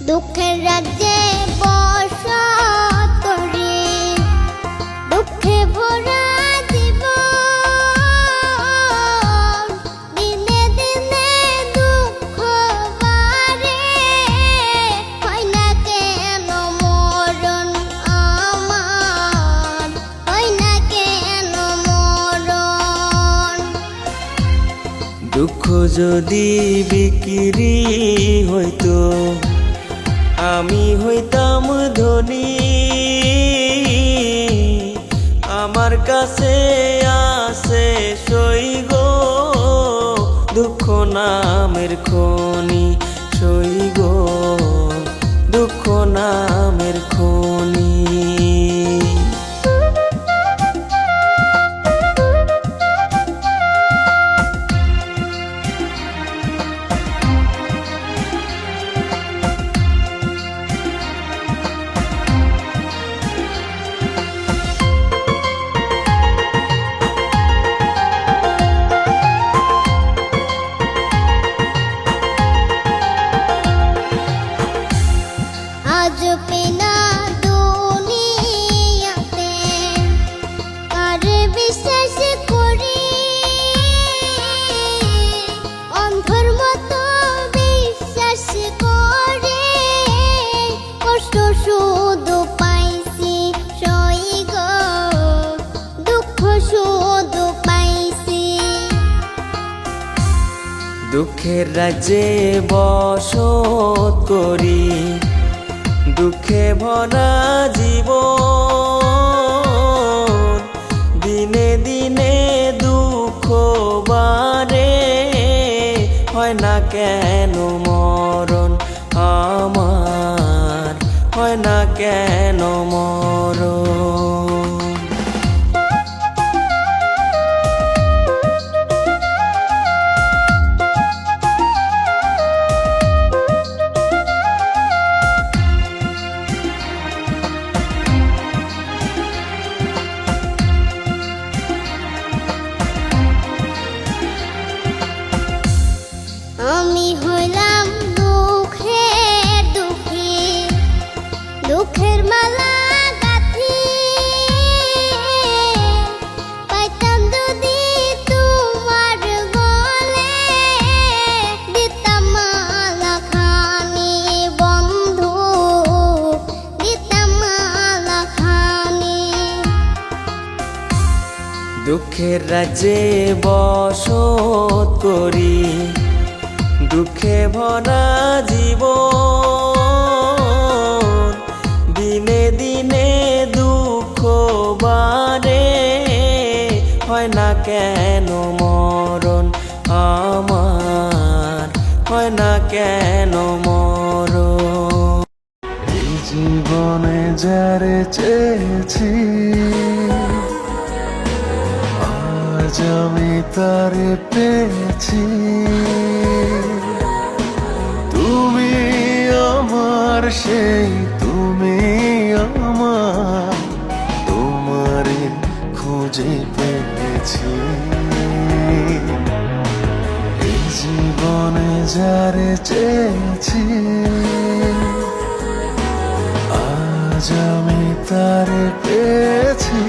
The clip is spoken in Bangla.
দুঃখের রাজ্যে বসত করি, দুঃখে ভরা জীবন, দিনে দিনে দুঃখ বাড়ে, হয় না কেন মরণ আমার, হয় না কেন মরণ। দুঃখ যদি বিক্রি হইতো আমি হইতাম ধনী, আমার কাছে আছে সই গো দুঃখ নামের খনি, সই গো দুঃখ নামের খনি। আজ পেনা দুনিয়াতে কারে বিশ্বাস করি, অন্ধর মতো বিশ্বাস করে কষ্ট শুধু পাইছি সই গো দুঃখ শুধু পাইছি। দুঃখের রাজ্যে বসত করি, দুঃখে ভরা জীবন, দিনে দিনে দুঃখ বাড়ে, হয় না কেন মরণ আমার, হয় না কেন মরণ। আমি হইলাম দুঃখের দুঃখী, দুঃখের মালা গাঁথি, পাইতাম যদি তোমার গলে, দিতাম মালা খানি বন্ধু, দিতাম মালা খানি। দুঃখের রাজ্যে বসত করি, দুঃখে ভরা জীবন, দিনে দিনে দুঃখ বাড়ে, হয় না কেন মরণ আমার, হয় না কেন মরণ। এই জীবনে যারে চেয়েছি আজ আমি তারে পেয়েছি, তুমি আমার সেই তুমি আমার, তোমারে খুঁজে পেয়েছি। এই জীবনে যারে চেয়েছি আজ আমি তারে পেয়েছি,